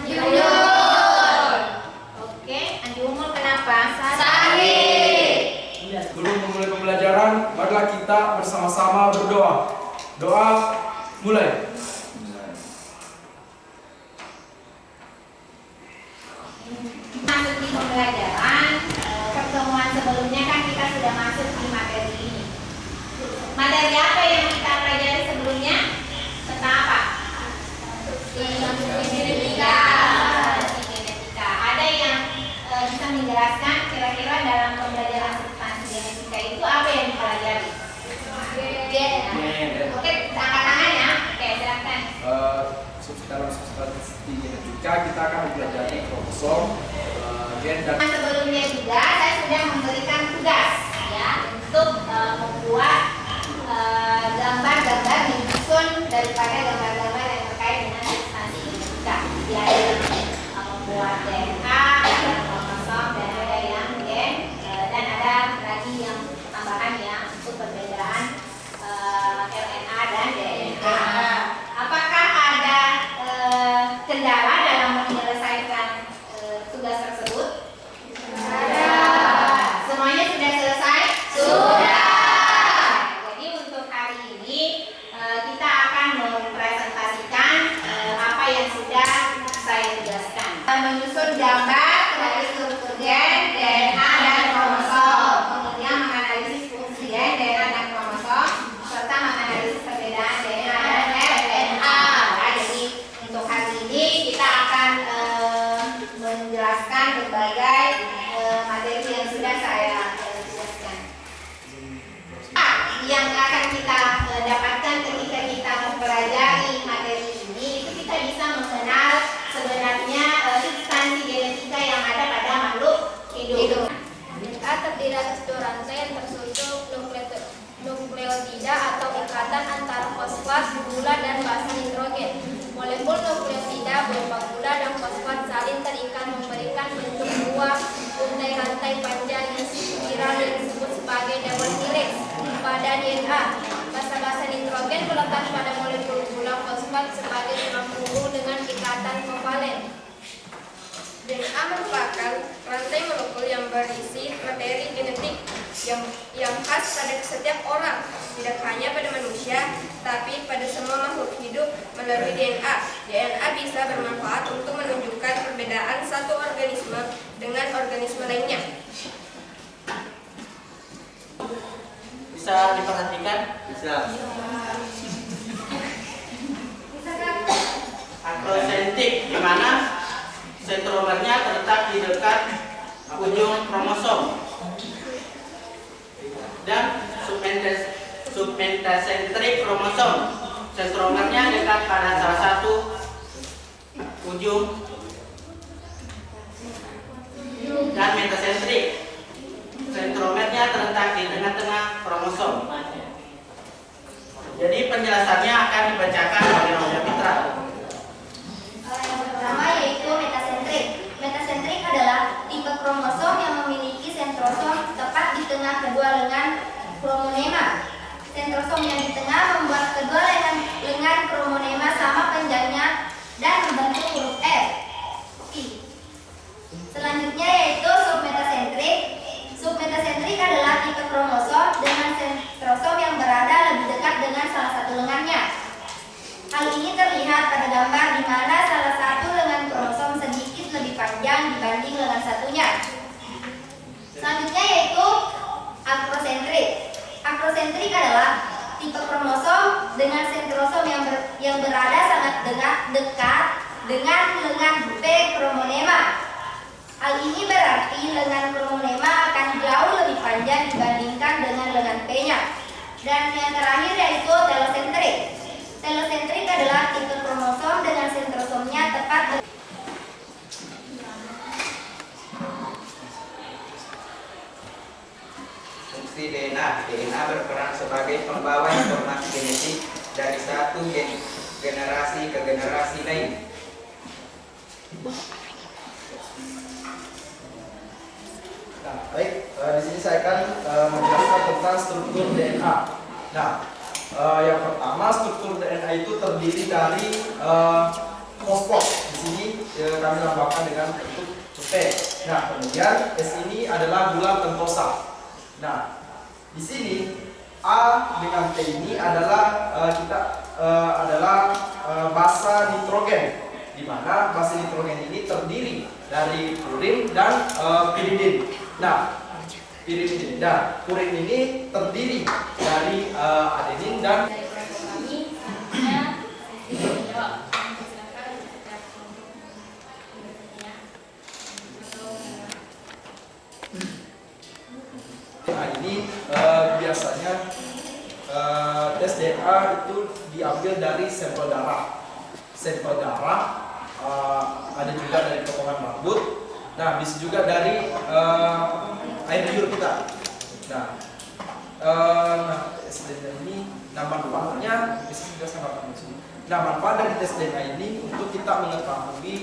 Jujur. Oke, Andi Umul kenapa? Sakit. Sebelum memulai pembelajaran, marilah kita bersama-sama berdoa. Doa mulai. Masuk di pembelajaran, pertemuan sebelumnya kan kita sudah masuk di materi ini. Materi apa yang kita pelajari sebelumnya? Tentang apa? Genetika. Ada yang bisa menjelaskan kira-kira dalam pembelajaran substansi genetika itu apa yang dipelajari? Oke, angkat tangan ya. Oke, silakan. Dalam substansi genetika kita akan mempelajari kromosom, gen dan Sebelumnya juga saya sudah memberikan tugas ya untuk membuat gambar-gambar menyusun daripada gambar-gambar yang terkait dengan substansi genetika. Yaitu membuat DNA, ada kromosom dan ada yang gen dan ada lagi yang tambahan ya untuk perbedaan RNA dan DNA. Apakah ada kendala dalam menyelesaikan tugas tersebut? Ada. Semuanya sudah selesai? Sudah. Jadi untuk hari ini kita akan mempresentasikan apa yang sudah saya tugaskan. Menyusun gambar dari struktur gen, DNA, dan kromosom. Kemudian menganalisis fungsi gen, DNA, dan kromosom serta menganalisis perbedaan DNA dan RNA. Jadi untuk hari ini kita akan menjelaskan berbagai materi yang sudah saya jelaskan. Yang akan kita dapatkan ketika kita mempelajari materi ini, itu kita bisa mengenal sebenarnya substansi genetika yang ada pada makhluk hidup. DNA terdiri atas dua rantai yang tersusun nukleotida atau ikatan antara fosfat, gula, dan basa nitrogen. Molekul nukleotida berupa gula dan fosfat saling terikat memberikan bentuk dua untai rantai panjang yang spiral yang disebut sebagai double helix pada DNA. Basa-basa nitrogen melekat pada molekul gula fosfat sebagai tulang punggung dengan ikatan kovalen. DNA merupakan rantai molekul yang berisi materi genetik yang khas pada setiap orang, tidak hanya pada manusia, tapi pada semua makhluk hidup melalui DNA. DNA bisa bermanfaat untuk menunjukkan perbedaan satu organisme dengan organisme lainnya. Bisa diperhatikan? Bisa. Akrosentrik, di mana sentromernya terletak di dekat ujung kromosom, dan submetasentrik kromosom, sentromernya dekat pada salah satu ujung, dan metasentrik, sentromernya terletak di tengah-tengah kromosom. Jadi penjelasannya akan dibacakan oleh Roja Fitra. Yang pertama yaitu metasentrik. Metasentrik adalah tipe kromosom yang memiliki sentrosom tepat di tengah kedua lengan kromonema. Sentrosom yang di tengah membuat kedua lengan kromonema sama panjangnya dan membentuk huruf F. Selanjutnya yaitu submetasentrik. Submetasentrik adalah tipe kromosom dengan sentrosom yang berada lebih dekat dengan salah satu lengannya. Hal ini terlihat pada gambar di mana salah satu lengan kromosom sedikit lebih panjang dibanding lengan satunya. Selanjutnya yaitu akrosentrik. Akrosentrik adalah tipe kromosom dengan sentrosom yang berada sangat dekat dengan lengan P kromonema. Hal ini berarti lengan kromonema akan jauh lebih panjang dibandingkan dengan lengan P-nya. Dan yang terakhir yaitu telosentrik. Telosentrik adalah tipe kromosom dengan sentrosomnya tepat Fungsi DNA. DNA berperan sebagai pembawa informasi genetik dari satu generasi ke generasi lain. Nah, baik, di sini saya akan menjelaskan tentang struktur DNA. Nah, yang pertama struktur DNA itu terdiri dari fosfat. Di sini kami lambangkan dengan bentuk T. Nah, kemudian S ini adalah gula pentosa. Nah, di sini A dengan T ini adalah basa nitrogen, di mana basa nitrogen ini terdiri dari purin dan piridin. Nah, purin ini terdiri dari adenin dan ini biasanya tes DNA itu diambil dari sampel darah. Ada juga dari potongan rambut. Nah, bisa juga dari air liur kita. Nah, tes DNA ini, manfaatnya bisa dijelaskan Bapak di sini. Nah, manfaat dari tes DNA ini untuk kita mengetahui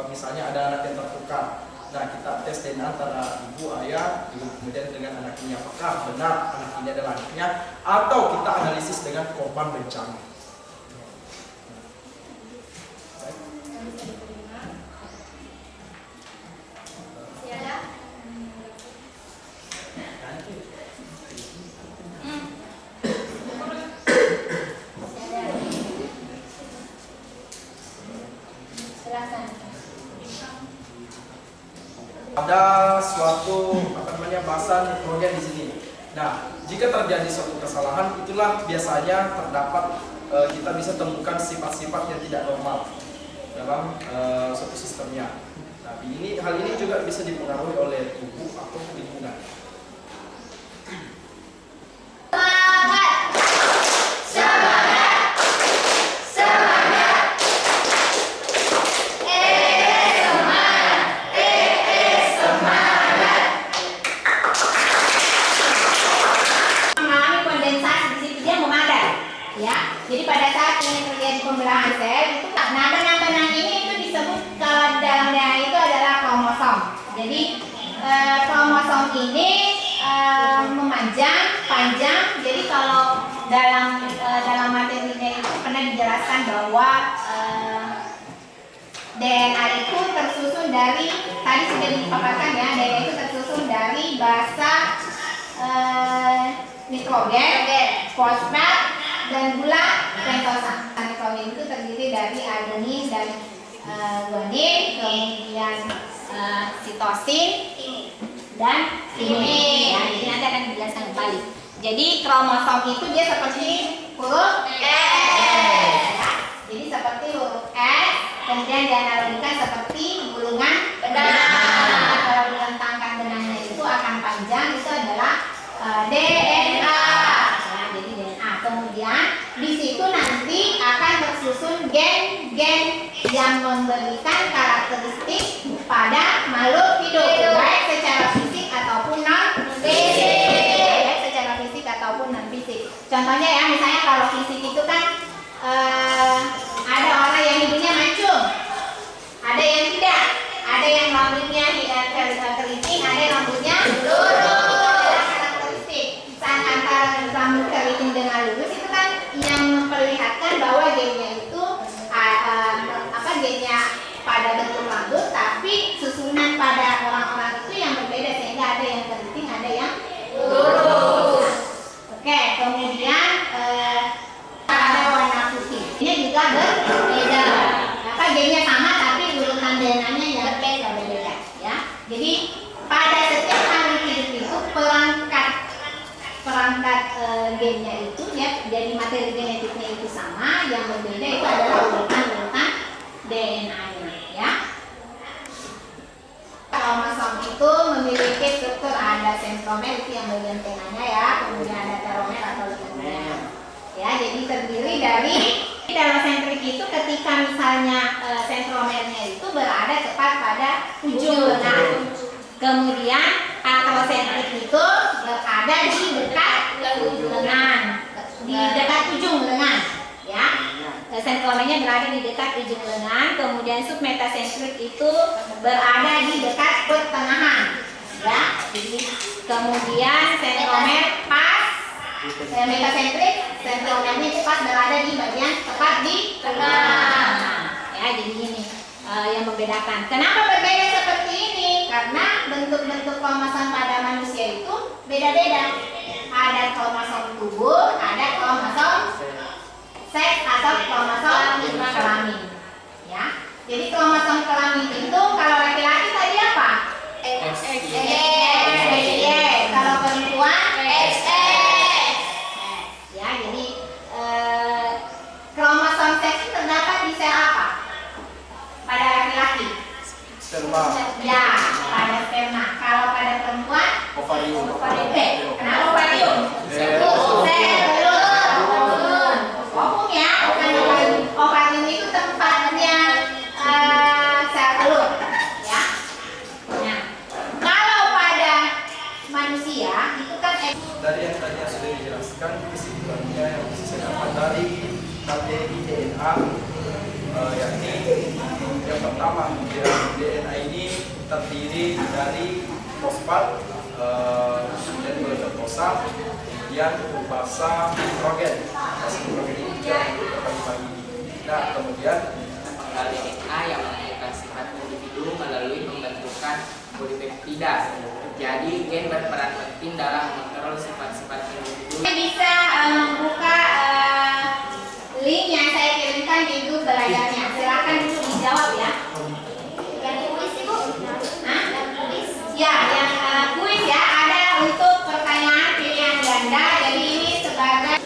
misalnya ada anak yang tertukar. Nah, kita tes DNA antara ibu, ayah, kemudian dengan anak ini apakah benar anak ini adalah anaknya, atau kita analisis dengan korban bencana. Ada suatu basa nitrogen di sini. Nah, jika terjadi suatu kesalahan, itulah biasanya terdapat kita bisa temukan sifat-sifat yang tidak normal dalam suatu sistemnya. Nah, hal ini juga bisa dipengaruhi oleh tubuh atau lingkungan. Jadi pada saat ini terjadi pembelahan sel, itu benang-benang ini itu disebut kalau dalam DNA itu adalah kromosom. Jadi kromosom ini panjang. Jadi kalau dalam materinya itu pernah dijelaskan bahwa DNA itu tersusun dari, tadi sudah dipaparkan ya, DNA itu tersusun dari basa nitrogen, fosfat, dan gula pentosa. Nitrogen itu terdiri dari adenin dan guanin, kemudian sitosin dan timin. Ya, jadi nanti akan dijelaskan kembali. Jadi kromosom itu dia seperti huruf S. Ya. Jadi seperti huruf S, kemudian dianalogikan seperti gulungan benang. Kalau dilentangkan benangnya itu akan panjang, itu adalah DNA. Kemudian di situ nanti akan tersusun gen-gen yang memberikan karakteristik pada makhluk hidup, baik secara fisik ataupun non fisik. Contohnya ya, misalnya kalau fisik itu kan ada orang yang hidungnya mancung, ada yang tidak, ada yang rambutnya keriting, ada yang rambutnya lurus. Rambut keriting dengan lurus itu kan yang memperlihatkan bahwa gennya itu gennya pada bentuk rambut, tapi susunan pada orang-orang itu yang berbeda, sehingga ada yang keriting, ada yang lurus. Oke, kemudian ada warna putih. Ini juga berbeda. Gennya sama tapi urutan DNA-nya yang berbeda. Ya. Jadi pada setiap makhluk hidup itu perangkat gennya itu ya, jadi materi genetiknya itu sama, yang berbeda itu adalah urutan DNA-nya ya. Kromosom itu memiliki struktur, ada sentromer itu yang bagian tengahnya ya, kemudian ada telomer atau ligamen ya. Jadi terdiri dari telosentrik itu ketika misalnya sentromernya itu berada tepat pada ujung lengan. Kemudian akrosentrik itu berada di dekat lengan, di dekat ujung lengan, ya. Sentromernya berada di dekat ujung lengan. Kemudian submetasentrik itu berada di dekat pertengahan, ya. Jadi kemudian sentromer pas, metasentrik, sentromernya pas berada di bagian tepat di tengah, ya. Jadi ini yang membedakan. Kenapa berbeda seperti ini? Karena bentuk-bentuk kromosom pada manusia itu beda-beda. Ada kromosom tubuh, ada kromosom seks atau kromosom kelamin. Ya. Jadi kromosom kelamin itu kalau laki-laki tadi apa? XY. Kalau perempuan XX. Ya, jadi kromosom seks itu terdapat di sel apa? Pada laki-laki. Sperma. Ya, pada sperma. Kalau pada perempuan Ovarium. Kenapa ovarium? Sel telur. Bohong ya, bukan ovarium. Ovarium itu tempatnya sel telur. Ya. Nah, kalau pada manusia itu kan Dari yang tadi yang sudah dijelaskan, kesimpulannya yang bisa saya dapat dari materi DNA, yakni yang pertama, DNA ini terdiri dari fosfat dan glukosa, kemudian basa nitrogen. Basa nitrogen ini juga terbagi-bagi. Nah, kemudian Penggal DNA yang menentukan sifat individu melalui pembentukan polipeptida. Jadi gen berperan penting dalam mengontrol sifat-sifat individu. bisa membuka link yang saya kirimkan di grup belajarnya. Silakan untuk dijawab ya. Yang kuis ibu? Hah? Yang kuis? Ya, yang kuis ya. Ada untuk pertanyaan pilihan ganda. Jadi ini sebagai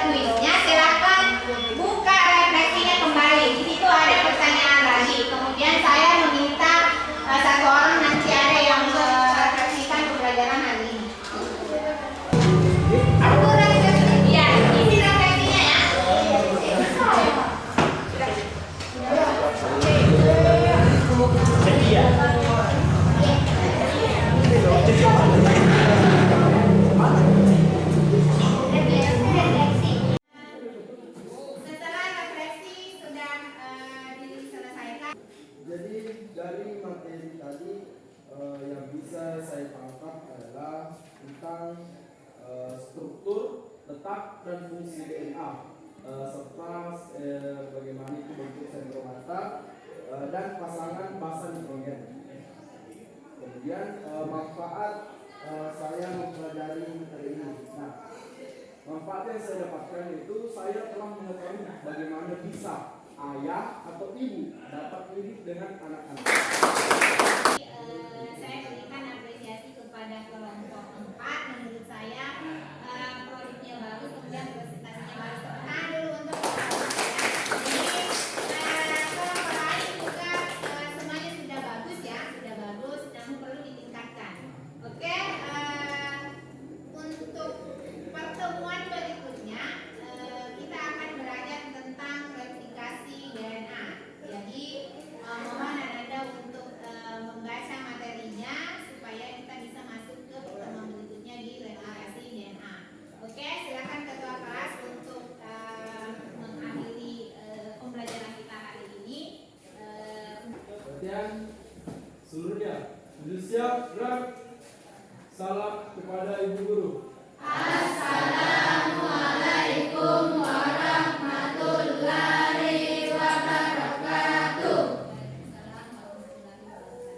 kuisnya. Silakan buka refleksinya kembali. Di situ ada pertanyaan lagi. Kemudian saya meminta satu orang nanti ada yang merefleksikan pembelajaran hari ini. Aku refleksi. Ya, isi refleksinya ya. Setelah refleksi sudah diselesaikan. Jadi dari materi tadi yang bisa saya tangkap adalah tentang struktur, letak dan fungsi DNA serta bagaimana itu bentuk sentromata dan pasangan basa nitrogen. Kemudian manfaat saya mempelajari materi ini. Nah, manfaat yang saya dapatkan itu saya telah mengetahui bagaimana bisa ayah atau ibu dapat mirip dengan anak-anak. Saya berikan apresiasi kepada kelompok 4. Menurut saya produknya bagus, kemudian presentasinya bagus. Tepuk tangan dulu untuk kelompok lain juga semuanya sudah bagus ya, sudah bagus, namun perlu ditingkatkan. Oke, untuk pertemuan berikutnya kita akan belajar tentang replikasi DNA. Jadi mohon Anda untuk membaca materinya supaya kita bisa masuk ke pertemuan berikutnya di replikasi DNA. Oke, silakan ketua kelas untuk mengakhiri pembelajaran kita hari ini. Perhatian seluruhnya. Sudah siap? Gerak. Salam kepada ibu guru. Assalamualaikum warahmatullahi